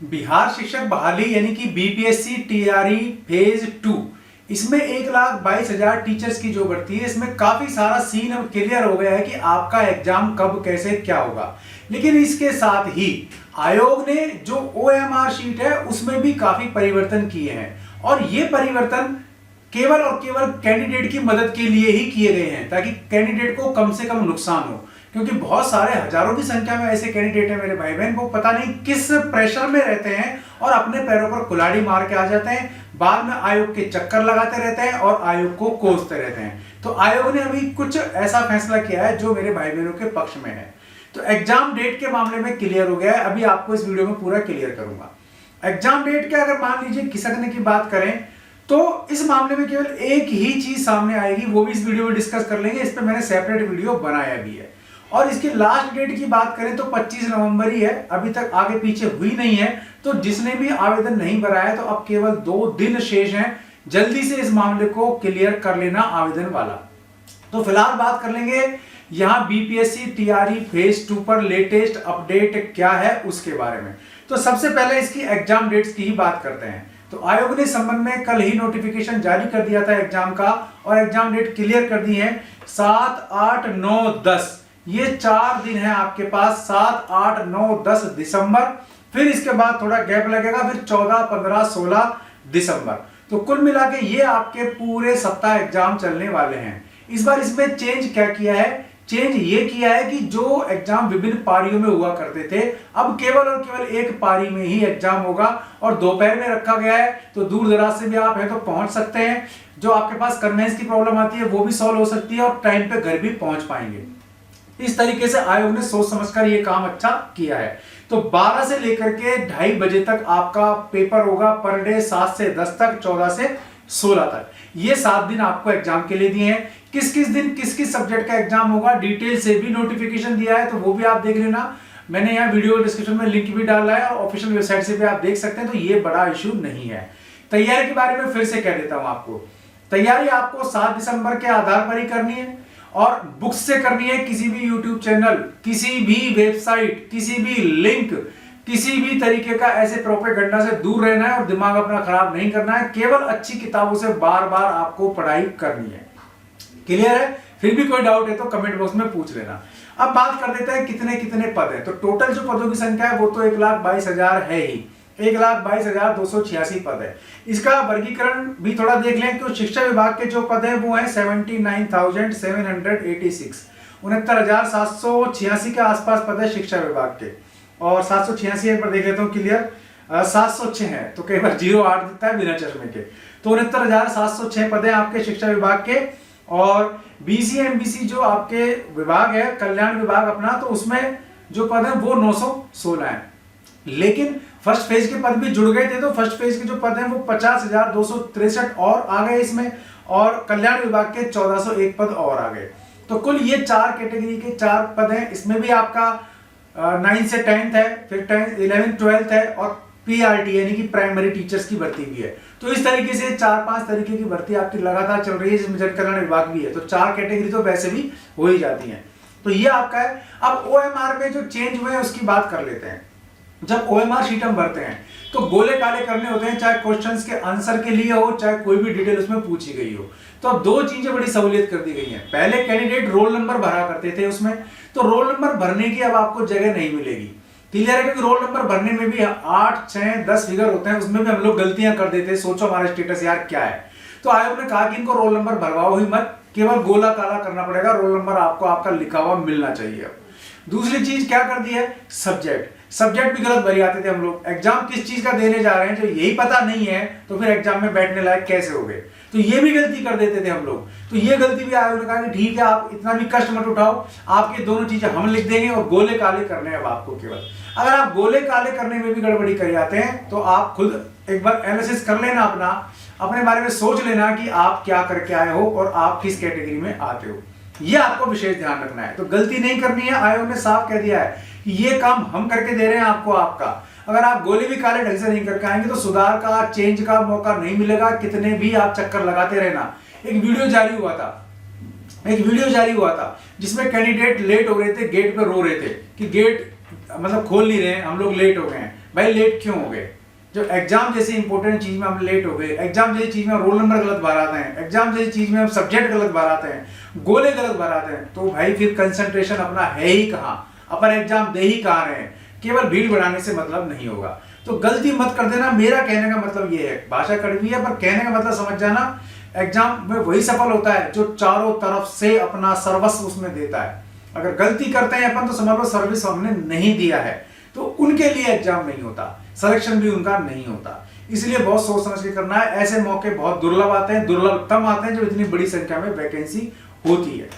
बिहार शिक्षक बहाली यानी कि बीपीएससी टीआरई फेज 2, इसमें 1,22,000 टीचर्स की जो भर्ती है, इसमें काफी सारा सीन अब क्लियर हो गया है कि आपका एग्जाम कब कैसे क्या होगा। लेकिन इसके साथ ही आयोग ने जो ओएमआर शीट है उसमें भी काफी परिवर्तन किए हैं, और ये परिवर्तन केवल और केवल कैंडिडेट की मदद के लिए ही किए गए हैं, ताकि कैंडिडेट को कम से कम नुकसान हो। क्योंकि बहुत सारे हजारों की संख्या में ऐसे कैंडिडेट हैं मेरे भाई बहन, वो पता नहीं किस प्रेशर में रहते हैं और अपने पैरों पर कुल्हाड़ी मार के आ जाते हैं, बाद में आयोग के चक्कर लगाते रहते हैं और आयोग को कोसते रहते हैं। तो आयोग ने अभी कुछ ऐसा फैसला किया है जो मेरे भाई बहनों के पक्ष में है। तो एग्जाम डेट के मामले में क्लियर हो गया है, अभी आपको इस वीडियो में पूरा क्लियर करूंगा। एग्जाम डेट के अगर मान लीजिए खिसकने की बात करें तो इस मामले में केवल एक ही चीज सामने आएगी, वो भी इस वीडियो में डिस्कस कर लेंगे। इस पर मैंने सेपरेट वीडियो बनाया भी है। और इसकी लास्ट डेट की बात करें तो 25 नवंबर ही है, अभी तक आगे पीछे हुई नहीं है। तो जिसने भी आवेदन नहीं भरा है तो अब केवल 2 दिन शेष हैं, जल्दी से इस मामले को क्लियर कर लेना आवेदन वाला। तो फिलहाल बात कर लेंगे यहां बीपीएससी टीआरई फेज 2 पर लेटेस्ट अपडेट क्या है उसके बारे में। तो सबसे पहले इसकी एग्जाम डेट्स की ही बात करते हैं। तो आयोग ने इस संबंध में कल ही नोटिफिकेशन जारी कर दिया था एग्जाम का, और एग्जाम डेट क्लियर कर दी है 7, 8, 9, 10। ये 4 दिन है आपके पास, 7, 8, 9, 10 दिसंबर। फिर इसके बाद थोड़ा गैप लगेगा, फिर 14, 15, 16 दिसंबर। तो कुल मिला के ये आपके पूरे सप्ताह एग्जाम चलने वाले हैं। इस बार इसमें चेंज क्या किया है? चेंज ये किया है कि जो एग्जाम विभिन्न पारियों में हुआ करते थे, अब केवल और केवल एक पारी में ही एग्जाम होगा, और दोपहर में रखा गया है। तो दूर दराज से भी आप हैं तो पहुंच सकते हैं। जो आपके पास कन्वेंस की प्रॉब्लम आती है वो भी सॉल्व हो सकती है, और टाइम पे घर भी पहुंच पाएंगे। इस तरीके से आयोग ने सोच समझकर ये काम अच्छा किया है। तो 12 से लेकर के 2:30 बजे तक आपका पेपर होगा पर डे, 7 से 10 तक, 14 से 16 तक। ये 7 दिन आपको एग्जाम के लिए दिए हैं। किस किस दिन किस किस सब्जेक्ट का एग्जाम होगा डिटेल से भी नोटिफिकेशन दिया है, तो वो भी आप देख लेना। मैंने यहाँ वीडियो डिस्क्रिप्शन में लिंक भी डाला है, और ऑफिशियल वेबसाइट से भी आप देख सकते हैं। तो ये बड़ा इश्यू नहीं है। तैयारी के बारे में फिर से कह देता हूं आपको। तैयारी आपको 7 दिसंबर के आधार पर ही करनी है, और बुक्स से करनी है। किसी भी यूट्यूब चैनल, किसी भी वेबसाइट, किसी भी लिंक, किसी भी तरीके का ऐसे प्रोपेगेंडा से दूर रहना है, और दिमाग अपना खराब नहीं करना है। केवल अच्छी किताबों से बार बार आपको पढ़ाई करनी है। क्लियर है? फिर भी कोई डाउट है तो कमेंट बॉक्स में पूछ लेना। अब बात कर लेते हैं कितने कितने पद है। तो टोटल जो पदों की संख्या है वो तो 1,22,000 है ही, 1,22,286 पद है। इसका वर्गीकरण भी थोड़ा देख लें कि शिक्षा विभाग के जो पद है वो है 79,786, 69,786 के आसपास पद है शिक्षा विभाग के। और 786 पर देख लेता हूँ क्लियर, 706 है, तो कई बार 08 देता है बिना चश्मे के। तो 69,706 पद है आपके शिक्षा विभाग के। और बीसी एमबीसी जो आपके विभाग है, कल्याण विभाग अपना, तो उसमें जो पद है वो 916 है। लेकिन फर्स्ट फेज के पद भी जुड़ गए थे, तो फर्स्ट फेज के जो पद हैं वो 50,263 और आ गए इसमें, और कल्याण विभाग के 1401 पद और आ गए। तो कुल ये 4 कैटेगरी के 4 पद हैं। इसमें भी आपका 9 से 10th है, फिर 11th 12th है, और पीआरटी यानी कि प्राइमरी टीचर्स की भर्ती भी है। तो इस तरीके से 4-5 तरीके की भर्ती आपकी लगातार चल रही है, जिसमें जन कल्याण विभाग भी है। तो 4 कैटेगरी तो वैसे भी हो ही जाती हैं। तो ये आपका है। अब ओएमआर में जो चेंज हुए हैं उसकी बात कर लेते हैं। जब ओएमआर शीट हम भरते हैं तो गोले काले करने होते हैं, चाहे क्वेश्चंस के आंसर के लिए हो, चाहे कोई भी डिटेल उसमें पूछी गई हो। तो अब 2 चीजें बड़ी सहूलियत कर दी गई हैं। पहले कैंडिडेट रोल नंबर भरा करते थे उसमें, तो रोल नंबर भरने की अब आपको जगह नहीं मिलेगी। क्लियर है? क्योंकि रोल नंबर भरने में भी 8, 6, 10 फिगर होते हैं, उसमें भी हम लोग गलतियां कर देते हैं। सोचो हमारा स्टेटस यार क्या है। तो आयोग ने कहा कि इनको रोल नंबर भरवाओ ही मत, केवल गोला काला करना पड़ेगा, रोल नंबर आपको आपका लिखा हुआ मिलना चाहिए। दूसरी चीज क्या कर दी है? सब्जेक्ट भी गलत भरी आते थे हम लोग। एग्जाम किस चीज का देने जा रहे हैं जो यही पता नहीं है, तो फिर एग्जाम में बैठने लायक कैसे हो गए? तो ये भी गलती कर देते थे हम लोग। तो ये गलती भी आयोग ने कहा कि ठीक है, आप इतना भी कष्ट मत उठाओ, आपके दोनों चीजें हम लिख देंगे, और गोले काले करने हैं अब आपको केवल। अगर आप गोले काले करने में भी गड़बड़ी कर जाते हैं तो आप खुद एक बार एनालिसिस कर लेना, अपने बारे में सोच लेना कि आप क्या करके आए हो और आप किस कैटेगरी में आते हो। ये आपको विशेष ध्यान रखना है। तो गलती नहीं करनी है। आयोग ने साफ कह दिया है कि ये काम हम करके दे रहे हैं आपको आपका। अगर आप गोले भी काले ढंग से नहीं करके आएंगे तो सुधार का, चेंज का मौका नहीं मिलेगा, कितने भी आप चक्कर लगाते रहना। एक वीडियो जारी हुआ था जिसमें कैंडिडेट लेट हो रहे थे, गेट पे रो रहे थे कि गेट मतलब खोल नहीं रहे हैं, हम लोग लेट हो गए हैं। भाई लेट क्यों हो गए? जो एग्जाम जैसी इंपॉर्टेंट चीज में हम लेट हो गए, एग्जाम जैसी चीज में रोल नंबर गलत भराते हैं, एग्जाम जैसी चीज में हम सब्जेक्ट गलत भराते हैं, गोले गलत भराते हैं, तो भाई फिर कंसंट्रेशन अपना है ही कहाँ, अपन एग्जाम दे ही कहाँ रहे हैं? केवल भीड़ बढ़ाने से मतलब नहीं होगा। तो गलती मत कर देना, मेरा कहने का मतलब ये है, भाषा कड़वी है पर कहने का मतलब समझ जाना, एग्जाम में वही सफल होता है जो चारों तरफ से अपना सर्वस्व उसमें देता है। अगर गलती करते हैं अपन तो समझ लो सर्विस हमने नहीं दिया है, तो उनके लिए एग्जाम नहीं होता, सिलेक्शन भी उनका नहीं होता। इसलिए बहुत सोच समझ के करना है। ऐसे मौके बहुत दुर्लभ आते हैं, दुर्लभ तब आते हैं जब इतनी बड़ी संख्या में वैकेंसी होती है।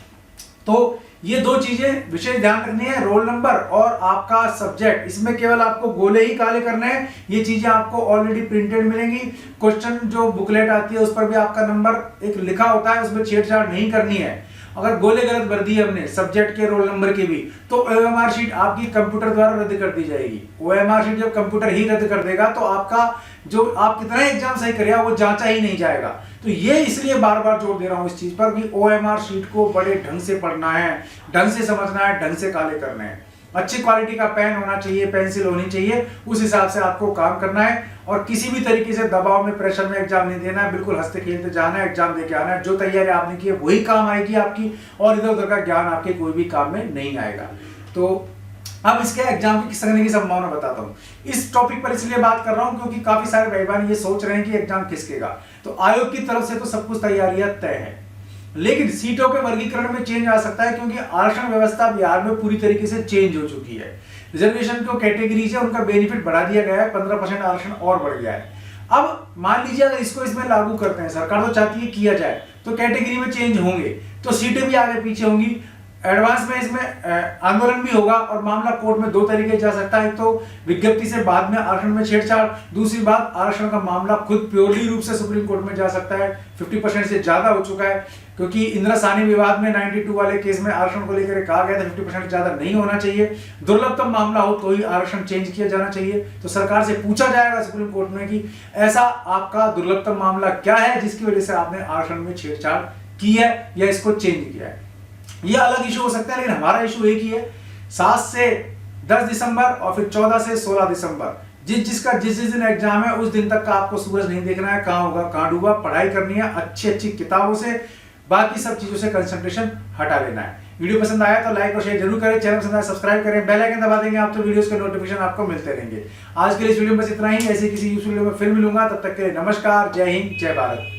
तो ये दो चीजें विशेष ध्यान रखनी है, रोल नंबर और आपका सब्जेक्ट। इसमें केवल आपको गोले ही काले करने हैं। ये चीजें आपको ऑलरेडी प्रिंटेड मिलेंगी। क्वेश्चन जो बुकलेट आती है उस पर भी आपका नंबर एक लिखा होता है, उसमें छेड़छाड़ नहीं करनी है। अगर गोले गलत भर दिए हमने सब्जेक्ट के रोल नंबर की भी, तो ओएमआर शीट आपकी कंप्यूटर द्वारा रद्द कर दी जाएगी। ओएमआर शीट जब कंप्यूटर ही रद्द कर देगा तो आपका जो आप कितना एग्जाम सही करेगा वो जांचा ही नहीं जाएगा। तो ये इसलिए बार बार जोर दे रहा हूं इस चीज पर कि ओएमआर शीट को बड़े ढंग से पढ़ना है, ढंग से समझना है, ढंग से काले करने हैं। अच्छी क्वालिटी का पेन होना चाहिए, पेंसिल होनी चाहिए, उस हिसाब से आपको काम करना है। और किसी भी तरीके से दबाव में, प्रेशर में एग्जाम नहीं देना है। बिल्कुल हंसते खेलते जाना है, एग्जाम देके आना है। जो तैयारी आपने की है वही काम आएगी आपकी, और इधर उधर का ज्ञान आपके कोई भी काम में नहीं आएगा। तो अब इसके एग्जाम की किस तरह की संभावना बताता हूँ। इस टॉपिक पर इसलिए बात कर रहा हूँ क्योंकि काफी सारे भाई बहन ये सोच रहे हैं कि एग्जाम खिसकेगा। तो आयोग की तरफ से तो सब कुछ तैयारियां तय है, लेकिन सीटों के वर्गीकरण में चेंज आ सकता है क्योंकि आरक्षण व्यवस्था बिहार में पूरी तरीके से चेंज हो चुकी है। रिजर्वेशन जो कैटेगरीज है उनका बेनिफिट बढ़ा दिया गया है, 15% आरक्षण और बढ़ गया है। अब मान लीजिए अगर इसको इसमें लागू करते हैं, सरकार तो चाहती है किया जाए, तो कैटेगरी में चेंज होंगे तो सीटें भी आगे पीछे होंगी। एडवांस में इसमें आंदोलन भी होगा और मामला कोर्ट में दो तरीके जा सकता है। एक तो विज्ञप्ति से बाद में आरक्षण में छेड़छाड़, दूसरी बात आरक्षण का मामला खुद प्योरली रूप से सुप्रीम कोर्ट में जा सकता है। 50% से ज्यादा हो चुका है क्योंकि इंदिरा साहनी विवाद में 92 वाले केस में आरक्षण को लेकर कहा गया था 50% से ज्यादा नहीं होना चाहिए। दुर्लभतम मामला हो तो ही आरक्षण चेंज किया जाना चाहिए। तो सरकार से पूछा जाएगा सुप्रीम कोर्ट में कि ऐसा आपका दुर्लभतम मामला क्या है जिसकी वजह से आपने आरक्षण में छेड़छाड़ की है या इसको चेंज किया है। ये अलग इशू हो सकता है, लेकिन हमारा इशू एक ही है, 7 से 10 दिसंबर और फिर 14 से 16 दिसंबर जिस दिन एग्जाम है उस दिन तक का आपको सूरज नहीं देखना है, कहां होगा कहां डूबा। पढ़ाई करनी है अच्छी अच्छी किताबों से, बाकी सब चीजों से कंसंट्रेशन हटा लेना है। वीडियो पसंद आया तो लाइक और शेयर जरूर करें, चैनल पसंद आया सब्सक्राइब करें, बेल आइकन दबा देंगे आप तो वीडियोस के नोटिफिकेशन आपको मिलते रहेंगे। आज के लिए इस वीडियो में बस इतना ही। ऐसे किसी यूजफुल वीडियो में फिर मिलूंगा, तब तक के लिए नमस्कार, जय हिंद, जय भारत।